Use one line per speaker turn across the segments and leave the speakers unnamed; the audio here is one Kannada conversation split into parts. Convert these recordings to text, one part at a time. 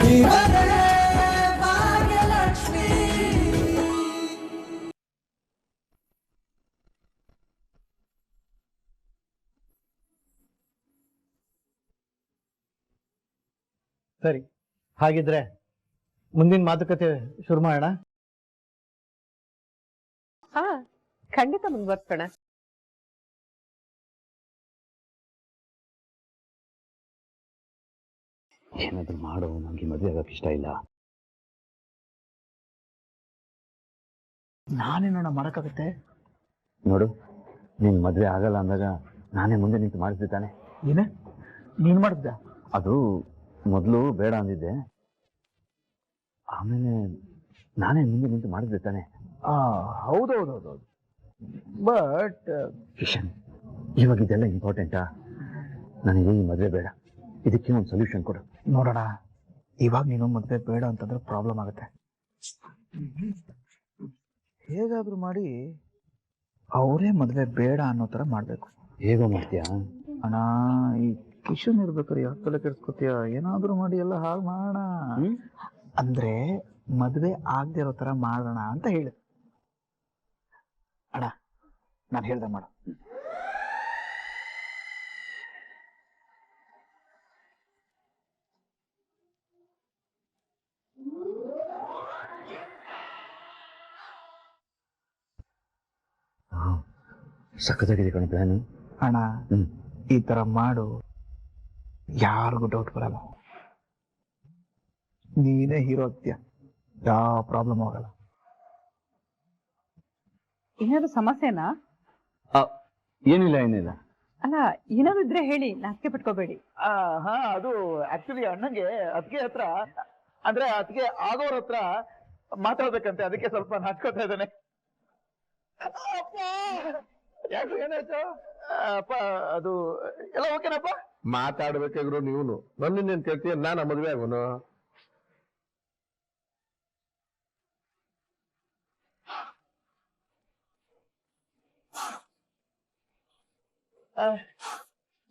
ಸರಿ, ಹಾಗಿದ್ರೆ ಮುಂದಿನ ಮಾತುಕತೆ ಶುರು ಮಾಡೋಣ.
ಹಾ, ಖಂಡಿತ ಮುಂದುವರ್ಸೋಣ.
ಏನಾದ್ರು ಮಾಡು, ನನಗೆ ಮದುವೆ ಆಗಕ್ಕೆ ಇಷ್ಟ ಇಲ್ಲ.
ನಾನೇನೋಣ ಮಾಡಕ್ಕಾಗತ್ತೆ?
ನೋಡು, ನೀನ್ ಮದುವೆ ಆಗಲ್ಲ ಅಂದಾಗ ನಾನೇ ಮುಂದೆ ನಿಂತು ಮಾಡಿಸ್ದೆ ತಾನೆ.
ಏನೇ ನೀನ್ ಮಾಡಿದ್ದ?
ಅದು ಮೊದಲು ಬೇಡ ಅಂದಿದ್ದೆ, ಆಮೇಲೆ ನಾನೇ ಮುಂದೆ ನಿಂತು ಮಾಡಿಸ್ದೆ ತಾನೆ.
ಹೌದೌದೌದೌದು. ಬಟ್
ಕಿಶನ್, ಇವಾಗ ಇದೆಲ್ಲ ಇಂಪಾರ್ಟೆಂಟಾ? ನನಗೆ ಈ ಮದುವೆ ಬೇಡ, ಇದಕ್ಕೆ ಒಂದು ಸೊಲ್ಯೂಷನ್ ಕೊಡು.
ನೋಡೋಣ, ಇವಾಗ ನೀನು ಮದುವೆ ಬೇಡ ಅಂತಂದ್ರೆ ಪ್ರಾಬ್ಲಮ್ ಆಗುತ್ತೆ. ಹೇಗಾದ್ರೂ ಮಾಡಿ ಅವರೇ ಮದುವೆ ಬೇಡ ಅನ್ನೋ ತರ ಮಾಡ್ಬೇಕು.
ಹೇಗೋ ಮಾಡ್ತೀಯಾ
ಅಣ್ಣ? ಈ ಕಿಶನ್ ಇರ್ಬೇಕಾರೆ ಯಾಕೆಲ್ಲ ಕೆಡ್ಸ್ಕೊತೀಯ? ಏನಾದ್ರೂ ಮಾಡಿ ಎಲ್ಲ ಹಾಳು ಮಾಡೋಣ. ಅಂದ್ರೆ ಮದುವೆ ಆಗದೆ ಇರೋ ತರ ಮಾಡೋಣ ಅಂತ ಹೇಳಿ. ಅಣ್ಣ, ನಾನು ಹೇಳ್ದೆ ಮಾಡು.
ಸಖತ್ತಾಗಿದೆ ಕಣ ಪ್ಲಾನು.
ಅಣ್ಣ, ಈ ತರ ಮಾಡು, ಯಾರಿಗೂ ಡೌಟ್ ಬರಲ್ಲ. ನೀನೇ ಹೀರೋ ಆಗ್ತೀಯ, ಯಾವ ಪ್ರಾಬ್ಲಮ್ ಆಗಲ್ಲ.
ಏನಾದ್ರು ಸಮಸ್ಯೆನಾ?
ಏನಿಲ್ಲ ಏನಿಲ್ಲ.
ಅಲ್ಲ, ಏನಾದ್ರು ಇದ್ರೆ ಹೇಳಿ, ನಾಚಿಕೆ ಪಟ್ಕೋಬೇಡಿ.
ಹಾ, ಅದು ಆಕ್ಚುಲಿ ಅಣ್ಣಂಗೆ ಅತ್ತಿಗೆ ಹತ್ರ, ಅಂದ್ರೆ ಅತ್ತಿಗೆ ಆಗೋರ ಹತ್ರ ಮಾತಾಡ್ಬೇಕಂತೆ, ಅದಕ್ಕೆ ಸ್ವಲ್ಪ ನಾಚ್ಕೋತಾ ಇದ್ದಾನೆ. ಯಾಕೆ, ಏನಾಯ್ತು ಅಪ್ಪ? ಅದು ಎಲ್ಲ ಓಕೆನಪ್ಪ?
ಮಾತಾಡ್ಬೇಕಾದ್ರು ನೀವನು ನನ್ನೇನ್ ಕೇಳ್ತೀಯ? ನಾನು ಮದುವೆ ಆಗೋನು?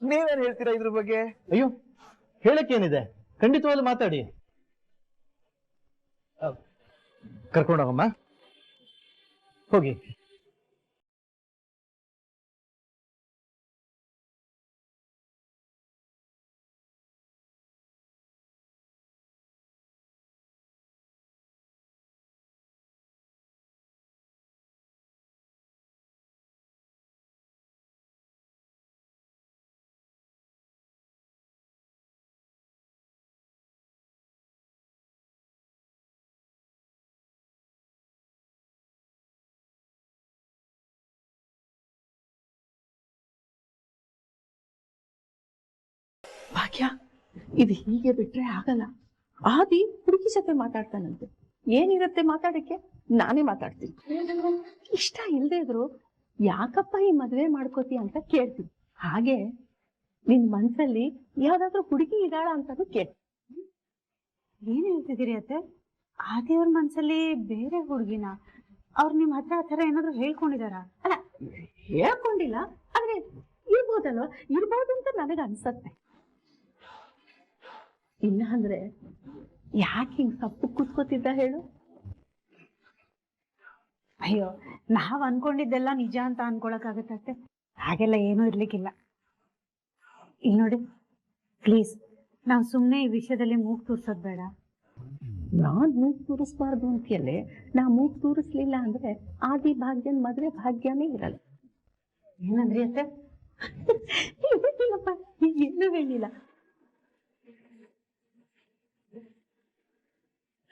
ನೀವೇನ್ ಹೇಳ್ತೀರಾ ಇದ್ರ ಬಗ್ಗೆ?
ಅಯ್ಯೋ, ಹೇಳಕ್ಕೇನಿದೆ, ಖಂಡಿತವಾಗ್ಲೂ ಮಾತಾಡಿ. ಕರ್ಕೊಂಡೋಗಮ್ಮ, ಹೋಗಿ.
ಭಾಗ್ಯ, ಇದು ಹೀಗೆ ಬಿಟ್ರೆ ಆಗಲ್ಲ. ಆದಿ ಹುಡುಗಿ ಜೊತೆ ಮಾತಾಡ್ತಾನಂತೆ. ಏನಿರತ್ತೆ ಮಾತಾಡಕ್ಕೆ? ನಾನೇ ಮಾತಾಡ್ತೀನಿ. ಇಷ್ಟ ಇಲ್ದೇ ಇದ್ರು ಯಾಕಪ್ಪ ಈ ಮದ್ವೆ ಮಾಡ್ಕೋತೀಯ ಅಂತ ಕೇಳ್ತೀನಿ. ಹಾಗೆ ನಿನ್ ಮನ್ಸಲ್ಲಿ ಯಾವ್ದಾದ್ರು ಹುಡುಗಿ ಇದ್ದಾಳ ಅಂತಾನು ಕೇಳಿ.
ಏನ್ ಹೇಳ್ತಿದ್ದೀರಿ ಅತ್ತೆ? ಆದಿಯವ್ರ ಮನ್ಸಲ್ಲಿ ಬೇರೆ ಹುಡುಗಿನ? ಅವ್ರು ನಿಮ್ ಹತ್ರ ಆ ಥರ ಏನಾದ್ರು ಹೇಳ್ಕೊಂಡಿದಾರ?
ಅಲ್ಲ, ಹೇಳ್ಕೊಂಡಿಲ್ಲ, ಆದ್ರೆ ಇರ್ಬೋದಲ್ವ? ಇರ್ಬೋದು ಅಂತ ನನಗೆ ಅನ್ಸತ್ತೆ. ಇಲ್ಲ ಅಂದ್ರೆ ಯಾಕೆ ಹಿಂಗ್ ಸಪ್ಪು ಕೂತ್ಕೋತಿದ್ದ ಹೇಳು?
ಅಯ್ಯೋ, ನಾವ್ ಅನ್ಕೊಂಡಿದ್ದೆಲ್ಲ ನಿಜ ಅಂತ ಅನ್ಕೊಳಕ್ಕಾಗತ್ತೆ? ಹಾಗೆಲ್ಲ ಏನೂ ಇರ್ಲಿಕ್ಕಿಲ್ಲ. ಇಲ್ಲಿ ನೋಡಿ, ಪ್ಲೀಸ್ ನಾವ್ ಸುಮ್ನೆ ಈ ವಿಷಯದಲ್ಲಿ ಮೂಗ್ ತೂರ್ಸೋದ್ ಬೇಡ.
ನಾನ್ ಮೂಗ್ ತೂರಿಸ್ಬಾರ್ದು ಅಂತೀಯಲ್ಲೇ. ನಾ ಮೂಗ್ ತೂರಿಸ್ಲಿಲ್ಲ ಅಂದ್ರೆ ಆದಿ ಭಾಗ್ಯನ್ ಮದ್ವೆ ಭಾಗ್ಯನೇ ಇರಲ್ಲ.
ಏನಂದ್ರಿ ಅತ್ತೆ?
ಇಲ್ಲಪ್ಪ, ಏನು ಹೇಳಿಲ್ಲ.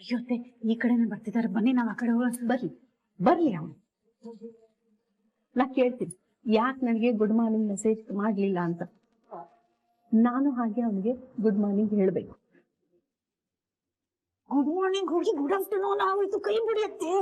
ಅಯ್ಯೋ ಅತ್ತೆ, ಈ ಕಡೆನೆ ಬರ್ತಿದಾರೆ, ಬನ್ನಿ ನಾವ್ ಆ ಕಡೆ ಹೋಗೋಣ.
ಬರ್ಲಿ ಅವನು. ನಾ ಕೇಳ್ತೀನಿ, ಯಾಕೆ ನನಗೆ ಗುಡ್ ಮಾರ್ನಿಂಗ್ ಮೆಸೇಜ್ ಮಾಡ್ಲಿಲ್ಲ ಅಂತ. ನಾನು ಹಾಗೆ ಅವನಿಗೆ ಗುಡ್ ಮಾರ್ನಿಂಗ್ ಹೇಳ್ಬೇಕು.
ಗುಡ್ ಮಾರ್ನಿಂಗ್ ಹೋಗಿ ಗುಡ್ ಆಫ್ಟರ್ನೂನ್ ಆಗೋಯ್ತು, ಕೈ ಬಿಡಿಯತ್ತೆ.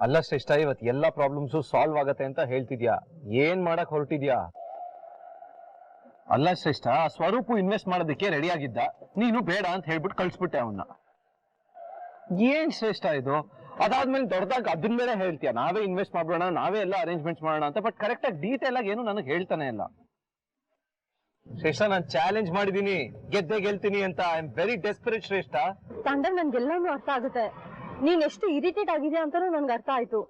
ಅಲ್ಲ ಶ್ರೇಷ್ಠ, ಇವತ್ತು ಎಲ್ಲಾ ಪ್ರಾಬ್ಲಮ್ಸು ಸಾಲ್ವ್ ಆಗತ್ತೆ ಅಂತ ಹೇಳ್ತಿದ್ಯಾ, ಏನ್ ಮಾಡಕ್ ಹೊರಟಿದ್ಯಾ?
ಅಲ್ಲ ಶ್ರೇಷ್ಠ, ಸ್ವರೂಪು ಇನ್ವೆಸ್ಟ್ ಮಾಡೋದಕ್ಕೆ ರೆಡಿ ಆಗಿದ್ದ, ನೀನು ಬೇಡ ಅಂತ ಹೇಳ್ಬಿಟ್ಟು ಕಳ್ಸ್ಬಿಟ್ಟೆ ಅವನ್ನ. ಏನ್ ಶ್ರೇಷ್ಠ ಇದು? ಅದಾದ್ಮೇಲೆ ದೊಡ್ಡದಾಗ ಅದನ್ನ ಬೇರೆ ಹೇಳ್ತೀಯ, ನಾವೇ ಇನ್ವೆಸ್ಟ್ ಮಾಡೋಣ, ನಾವೇ ಎಲ್ಲ ಅರೇಂಜ್ಮೆಂಟ್ಸ್ ಮಾಡೋಣ ಅಂತ. ಬಟ್ ಕರೆಕ್ಟ್ ಆಗಿ ಡೀಟೇಲ್ ಆಗಿ ಏನು ನನಗೆ ಹೇಳ್ತಾನೆ ಇಲ್ಲ. ಶ್ರೇಷ್ಠ, ನಾನು ಚಾಲೆಂಜ್ ಮಾಡಿದೀನಿ, ಗೆದ್ದೆ ಗೆಲ್ತೀನಿ ಅಂತ. ಐ ಆಮ್ ವೆರಿ ಡೆಸ್ಪರೇಟ್ ಶ್ರೇಷ್ಠ.
ತಾಂಡವ್ ನನ್ಗೆಲ್ಲಾನು ಅರ್ಥ ಆಗುತ್ತೆ. ನೀನ್ ಎಷ್ಟು ಇರಿಟೇಟ್ ಆಗಿದ್ಯಾ ಅಂತಾನು ನನ್ಗೆ ಅರ್ಥ ಆಯ್ತು.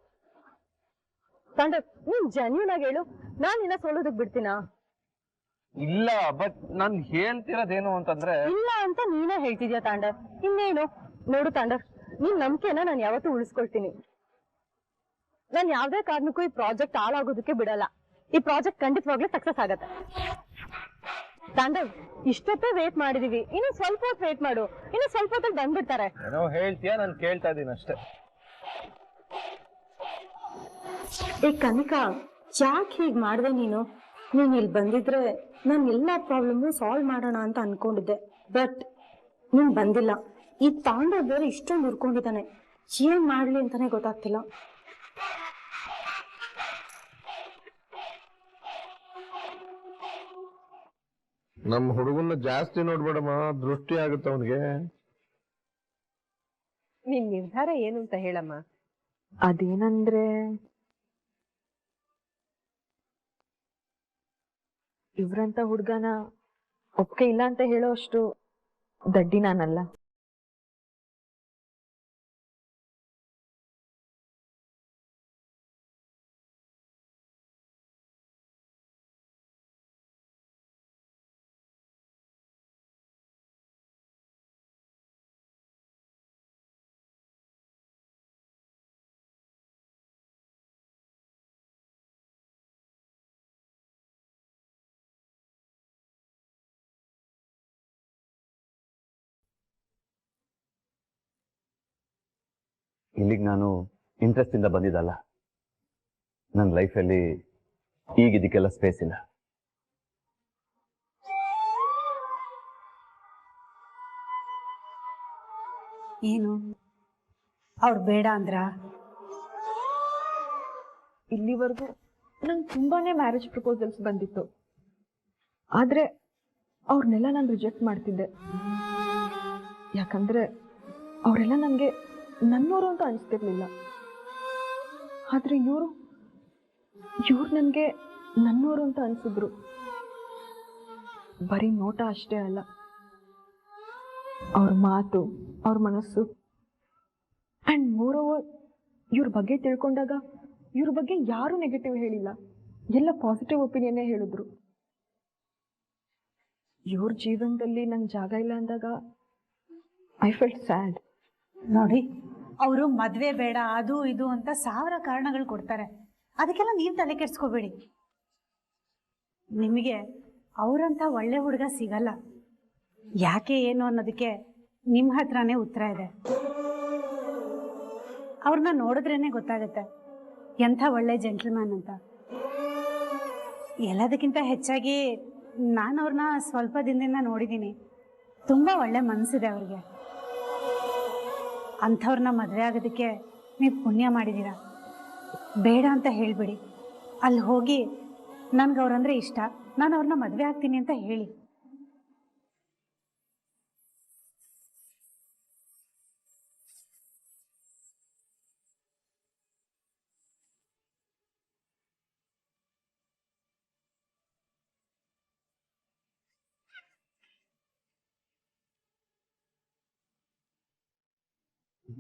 ತಾಂಡವ್, ನೀನ್ ಜೆನ್ಯೂನ್ ಆಗಿ ಹೇಳು, ನಾನ್ ನಿನ್ನ ಸೋಲೋದಕ್ ಬಿಡ್ತೀನಾ?
ಇಲ್ಲ, ಬಟ್ ನಾನ್ ಹೇಳ್ತಿರೋದೇನು ಅಂತಂದ್ರೆ,
ಇಲ್ಲ ಅಂತ ನೀನೇ ಹೇಳ್ತಿದ್ಯಾ ತಾಂಡವ್. ಇನ್ನೇನು ನೋಡು ತಾಂಡವ್, ನಿನ್ ನಂಬಿಕೆನ ನಾನು ಯಾವತ್ತೂ ಉಳಿಸ್ಕೊಳ್ತೀನಿ. ನಾನ್ ಯಾವ್ದೇ ಕಾರಣಕ್ಕೂ ಈ ಪ್ರಾಜೆಕ್ಟ್ ಹಾಳಾಗೋದಕ್ಕೆ ಬಿಡಲ್ಲ. ಈ ಪ್ರಾಜೆಕ್ಟ್ ಖಂಡಿತವಾಗ್ಲೂ ಸಕ್ಸಸ್ ಆಗತ್ತೆ. ತಾಂಡವ್, ಇಷ್ಟೊತ್ತೇ ವೇಟ್ ಮಾಡಿದೀವಿ, ಇನ್ನು ಸ್ವಲ್ಪ ಹೊತ್ತು ವೇಟ್ ಮಾಡು, ಇನ್ನು ಸ್ವಲ್ಪ ಹೊತ್ತಲ್ಲಿ ಬಂದ್ಬಿಡ್ತಾರೆ.
ಏನೋ ಹೇಳ್ತೀಯ, ನಾನು ಕೇಳ್ತಾ ಇದೀನಿ ಅಷ್ಟೇ.
ಏ ಕನಿಕಾ, ಯಾಕೆ ಹೀಗ್ ಮಾಡ್ದೆ ನೀನು? ನೀನ್ ಇಲ್ಲಿ ಬಂದಿದ್ರೆ ನಾನು ಎಲ್ಲಾ ಪ್ರಾಬ್ಲಮ್ ಸಾಲ್ವ್ ಮಾಡೋಣ ಅಂತ ಅನ್ಕೊಂಡಿದ್ದೆ. ಬಟ್ ನೀನ್ ಬಂದಿಲ್ಲ. ಈ ತಾಂಡವ್ ಬೇರೆ ಇಷ್ಟೊಂದು ಹುರ್ಕೊಂಡಿದ್ದಾನೆ, ಏನ್ ಮಾಡ್ಲಿ ಅಂತಾನೆ ಗೊತ್ತಾಗ್ತಿಲ್ಲ.
ನಮ್ ಹುಡುಗನ್ನ ಜಾಸ್ತಿ ನೋಡ್ಬೇಡಮ್ಮ, ದೃಷ್ಟಿ ಆಗುತ್ತೆ ಅವನಿಗೆ.
ನಿನ್ ನಿರ್ಧಾರ ಏನು ಅಂತ ಹೇಳಮ್ಮ.
ಅದೇನಂದ್ರೆ, ಇವ್ರಂತ ಹುಡ್ಗನ ಒಪ್ಕೆ ಇಲ್ಲ ಅಂತ ಹೇಳೋ ಅಷ್ಟು ದಡ್ಡಿ ನಾನಲ್ಲ.
ಇಲ್ಲಿಗೆ ನಾನು ಇಂಟ್ರೆಸ್ಟ್ ಇಂದ ಬಂದಿದ್ದಲ್ಲ. ನನ್ನ ಲೈಫಲ್ಲಿ ಈಗ ಇದಕ್ಕೆಲ್ಲ ಸ್ಪೇಸ್ ಇಲ್ಲ.
ಏನು ಅವ್ರು ಬೇಡ ಅಂದ್ರ?
ಇಲ್ಲಿವರೆಗೂ ನಂಗೆ ತುಂಬಾನೇ ಮ್ಯಾರೇಜ್ ಪ್ರಪೋಸಲ್ಸ್ ಬಂದಿತ್ತು, ಆದ್ರೆ ಅವ್ರನ್ನೆಲ್ಲ ನಾನು ರಿಜೆಕ್ಟ್ ಮಾಡ್ತಿದ್ದೆ. ಯಾಕಂದ್ರೆ ಅವರೆಲ್ಲ ನನಗೆ ನನ್ನೋರು ಅಂತ ಅನಿಸ್ತಿರ್ಲಿಲ್ಲ. ಆದ್ರೆ ಇವ್ರು ನನಗೆ ನನ್ನೋರು ಅಂತ ಅನ್ಸಿದ್ರು. ಬರೀ ನೋಟ ಅಷ್ಟೇ ಅಲ್ಲ, ಅವ್ರ ಮಾತು, ಅವ್ರ ಮನಸ್ಸು, ಅಂಡ್ ಮೋರ್ ಓವರ್ ಇವ್ರ ಬಗ್ಗೆ ತಿಳ್ಕೊಂಡಾಗ ಇವ್ರ ಬಗ್ಗೆ ಯಾರು ನೆಗೆಟಿವ್ ಹೇಳಿಲ್ಲ, ಎಲ್ಲ ಪಾಸಿಟಿವ್ ಒಪಿನಿಯನ್ನೇ ಹೇಳಿದ್ರು. ಇವ್ರ ಜೀವನದಲ್ಲಿ ನಂಗೆ ಜಾಗ ಇಲ್ಲ ಅಂದಾಗ ಐ ಫೆಲ್ಟ್ ಸ್ಯಾಡ್.
ನೋಡಿ, ಅವರು ಮದ್ವೆ ಬೇಡ ಅದು ಇದು ಅಂತ 1000 ಕಾರಣಗಳು ಕೊಡ್ತಾರೆ. ಅದಕ್ಕೆಲ್ಲ ನೀವು ತಲೆ ಕೆಡ್ಸ್ಕೋಬೇಡಿ. ನಿಮಗೆ ಅವರಂತ ಒಳ್ಳೆ ಹುಡುಗ ಸಿಗಲ್ಲ. ಯಾಕೆ ಏನು ಅನ್ನೋದಕ್ಕೆ ನಿಮ್ಮ ಹತ್ರನೇ ಉತ್ತರ ಇದೆ. ಅವ್ರನ್ನ ನೋಡಿದ್ರೇನೆ ಗೊತ್ತಾಗುತ್ತೆ ಎಂಥ ಒಳ್ಳೆ ಜೆಂಟಲ್ಮ್ಯಾನ್ ಅಂತ. ಎಲ್ಲದಕ್ಕಿಂತ ಹೆಚ್ಚಾಗಿ ನಾನು ಅವ್ರನ್ನ ಸ್ವಲ್ಪ ದಿನದಿಂದ ನೋಡಿದ್ದೀನಿ. ತುಂಬ ಒಳ್ಳೆ ಮನಸ್ಸಿದೆ ಅವ್ರಿಗೆ. ಅಂಥವ್ರನ್ನ ಮದುವೆ ಆಗೋದಕ್ಕೆ ನೀವು ಪುಣ್ಯ ಮಾಡಿದ್ದೀರಾ. ಬೇಡ ಅಂತ ಹೇಳಿಬಿಡಿ. ಅಲ್ಲಿ ಹೋಗಿ ನನ್ಗೆ ಅವ್ರಂದ್ರೆ ಇಷ್ಟ, ನಾನು ಅವ್ರನ್ನ ಮದುವೆ ಆಗ್ತೀನಿ ಅಂತ ಹೇಳಿ.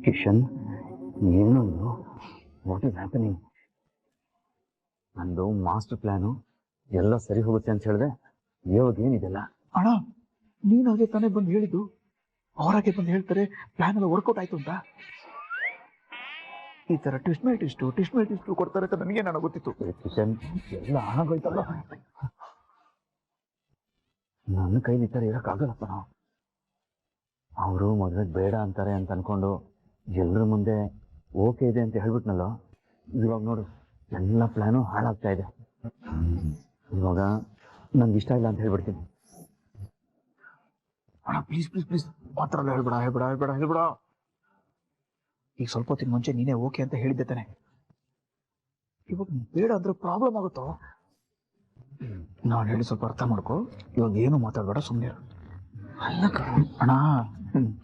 ಕಿಶನ್, ಏನು ವಾಟ್ ಈಸ್ ಹ್ಯಾಪನಿಂಗ್? ನಂದು ಮಾಸ್ಟರ್ ಪ್ಲಾನು ಎಲ್ಲ ಸರಿ ಹೋಗುತ್ತೆ ಅಂತ ಹೇಳಿದೆ, ಇವಾಗ ಏನಿದೆಲ್ಲ?
ಅಣ್ಣ, ನೀನು ಹಾಗೆ ತಾನೇ ಬಂದು ಹೇಳಿದ್ದು, ಅವರಾಗೆ ಬಂದು ಹೇಳ್ತಾರೆ ಪ್ಲಾನ್ ಎಲ್ಲ ವರ್ಕೌಟ್ ಆಯ್ತು ಅಂತ. ಈ ತರ ಟ್ವಿಸ್ಟ್ ಮೇಲೆ ಟ್ವಿಸ್ಟು ಕೊಡ್ತಾರೆ ಅಂತ ನನಗೆ ನಾನು ಗೊತ್ತಿತ್ತು.
ಕಿಶನ್, ಎಲ್ಲ ಹಾಳಾಗೋಯ್ತಲ್ಲ. ನನ್ನ ಕೈಲಿ ಈ ಥರ ಇರೋಕ್ಕಾಗಲ್ಲಪ್ಪ. ನಾವು ಅವರು ಮದುವೆಗೆ ಬೇಡ ಅಂತಾರೆ ಅಂತ ಅನ್ಕೊಂಡು ಎಲ್ಲರ ಮುಂದೆ ಓಕೆ ಇದೆ ಅಂತ ಹೇಳ್ಬಿಟ್ನಲ್ಲ, ಇವಾಗ ನೋಡು ಎಲ್ಲ ಪ್ಲಾನು ಹಾಳಾಗ್ತಾ ಇದೆ. ಇವಾಗ ನನ್ಗೆ ಇಷ್ಟ ಇಲ್ಲ ಅಂತ ಹೇಳ್ಬಿಡ್ತೀನಿ.
ಅಣ್ಣ ಪ್ಲೀಸ್ ಮಾತ್ರ ಹೇಳ್ಬೇಡ. ಈಗ ಸ್ವಲ್ಪ ಹೊತ್ತಿನ ಮುಂಚೆ ನೀನೇ ಓಕೆ ಅಂತ ಹೇಳಿದ್ದೆ ತಾನೆ. ಇವಾಗ ಬೇಡ ಅಂದ್ರೆ ಪ್ರಾಬ್ಲಮ್ ಆಗುತ್ತೋ? ನಾನು ಹೇಳಿ ಸ್ವಲ್ಪ ಅರ್ಥ ಮಾಡ್ಕೊ. ಇವಾಗ ಏನು ಮಾತಾಡ್ಬೇಡ, ಸುಮ್ಮನೆ ಅಲ್ಲ ಅಣ್ಣ.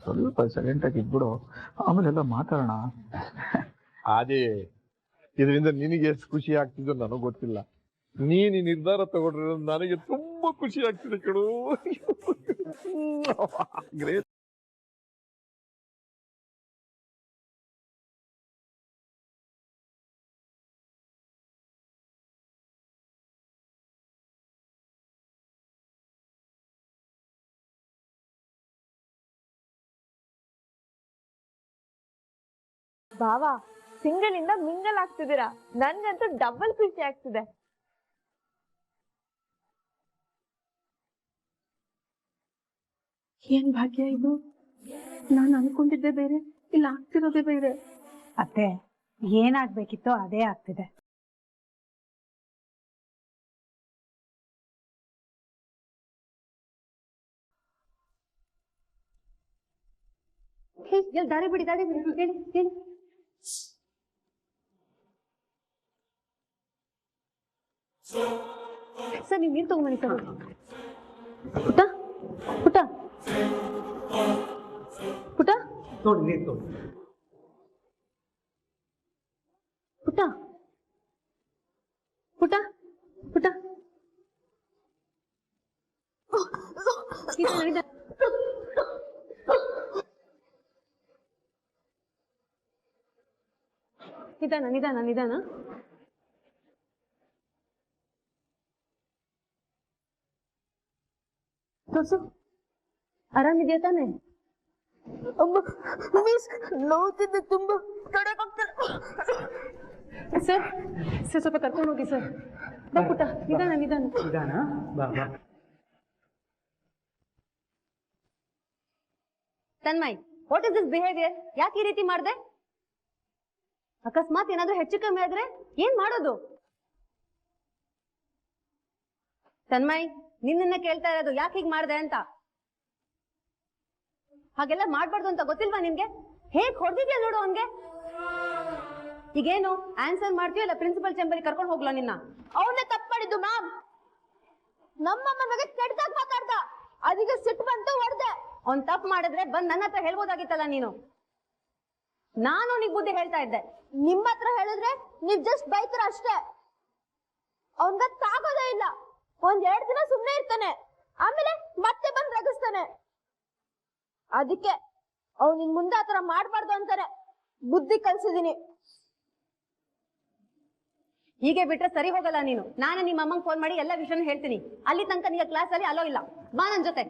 ಸ್ವಲ್ಪ ಸೈಲೆಂಟ್ ಆಗಿ ಇದ್ಬಿಡು, ಆಮೇಲೆ ಎಲ್ಲ ಮಾತಾಡೋಣ.
ಅದೇ ಇದರಿಂದ ನಿನಗೆ ಎಷ್ಟು ಖುಷಿ ಆಗ್ತಿದ್ದು ನನಗೆ ಗೊತ್ತಿಲ್ಲ. ನೀನು ನಿರ್ಧಾರ ತಗೊಂಡ್ರೆ ನನಗೆ ತುಂಬಾ ಖುಷಿ ಆಗ್ತಿದೆ ಕಣೋ. ಗ್ರೇಟ್.
ಬಾವಾ, ಸಿಂಗಲ್ ಇಂದ ಮಿಂಗಲ್ ಆಗ್ತಿದ್ದೀರಾ. ನನ್ಗಂತೂ ಡಬಲ್ ಖುಷಿ ಆಗ್ತಿದೆ.
ಏನ್ ಭಾಗ್ಯ ಇದು? ನಾನು ಅನ್ಕೊಂಡಿದ್ದೆ ಬೇರೆ, ಇಲ್ಲ ಆಗ್ತಿರೋದೇ ಬೇರೆ.
ಅತ್ತೆ, ಏನಾಗ್ಬೇಕಿತ್ತೋ ಅದೇ ಆಗ್ತಿದೆ.
ದಾರಿ ಬಿಡಿ ಹೇಳಿ ಹೇಳಿ. ಸರ್, ನೀವು ನೀರು ತಗೊಂಬನ್ನಿ ಸರ್. ಪುಟ ಪುಟ ಪುಟ
ನೋಡಿ ನೀರು ತೋಡಿ.
ಪುಟ ಪುಟ ಪುಟ ನಿಧಾನ ನಿಧಾನ ನಿಧಾನ. ತೋರ್ಸು, ಆರಾಮಿದ್ಯಾ ತಾನೆ? ನೋವುತ್ತಿದ್ದೆ ತುಂಬಾ. ಸರ್ ಸರ್ ಸ್ವಲ್ಪ ಕರ್ಕೊಂಡು ಹೋಗಿ ಸರ್. ಬಾ ಪುಟ್ಟ, ನಿಧಾನ ನಿಧಾನ
ನಿಧಾನ. ಬಾ ಬಾ.
Tanmay, what is this behaviour? ಯಾಕೆ ಈ ರೀತಿ ಮಾಡ್ದೆ? ಅಕಸ್ಮಾತ್ ಏನಾದ್ರೂ ಹೆಚ್ಚು ಕಮ್ಮಿ ಆದ್ರೆ ಏನ್ ಮಾಡೋದು? ತನ್ಮಯ್, ನಿನ್ನ ಕೇಳ್ತಾ ಇರೋದು ಯಾಕೆ ಹೀಗ್ ಮಾಡ್ದೆ ಅಂತ. ಹಾಗೆಲ್ಲ ಮಾಡ್ಬಾರ್ದು ಅಂತ ಗೊತ್ತಿಲ್ವಾ ನಿನ್ಗೆ? ಹೇಗ್ ಹೊಡೆದಿದ್ಯಾ ನೋಡು ಅವನ್ಗೆ. ಈಗೇನು ಆನ್ಸರ್ ಮಾಡ್ತೀಯ ಇಲ್ಲ ಪ್ರಿನ್ಸಿಪಲ್ ಚೇಂಬರ್ ಕರ್ಕೊಂಡು ಹೋಗ್ಲಾ ನಿನ್ನ? ಅವನ್ನೇ ತಪ್ಪು ಮಾಡಿದ್ದು ಮ್ಯಾಮ್. ನಮ್ಮಮ್ಮ ಬಗ್ಗೆ ಕೆಟ್ಟದಾಗ ಮಾತಾಡ್ದ, ಅದೀಗ ಸಿಟ್ಟು ಬಂತು ಹೊಡೆದೆ. ಅವ್ನ್ ತಪ್ಪು ಮಾಡಿದ್ರೆ ಬಂದ್ ನನ್ನ ಹತ್ರ ಹೇಳ್ಬೋದಾಗಿತ್ತಲ್ಲ ನೀನು. ನಾನು ನೀವ್ ಬುದ್ಧಿ ಹೇಳ್ತಾ ಇದ್ದೆ. ನಿಮ್ಮ ಹತ್ರ ಹೇಳಿದ್ರೆ ನೀವ್ ಜಸ್ಟ್ ಬೈತರ ಅಷ್ಟೇ. ಅವನ್ಗ ತಾಗೋದೇ ಇಲ್ಲ. 1-2 ದಿನ ಸುಮ್ನೆ ಇರ್ತಾನೆ, ಆಮೇಲೆ ಮತ್ತೆ ಬಂದ್ ರಗಿಸ್ತಾನೆ. ಅದಕ್ಕೆ ಅವ್ನು ನಿನ್ ಮುಂದೆ ಆತರ ಮಾಡ್ಬಾರ್ದು ಅಂತಾನೆ ಬುದ್ಧಿ ಕಲ್ಸಿದೀನಿ. ಹೀಗೆ ಬಿಟ್ರೆ ಸರಿ ಹೋಗಲ್ಲ ನೀನು. ನಾನು ನಿಮ್ಮ ಅಮ್ಮಂಗ್ ಫೋನ್ ಮಾಡಿ ಎಲ್ಲ ವಿಷಯನೂ ಹೇಳ್ತೀನಿ. ಅಲ್ಲಿ ತನಕ ನಿನ್ನ ಕ್ಲಾಸ್ ಅಲ್ಲಿ ಅಲೋ ಇಲ್ಲ. ಬಾ ನನ್ ಜೊತೆ.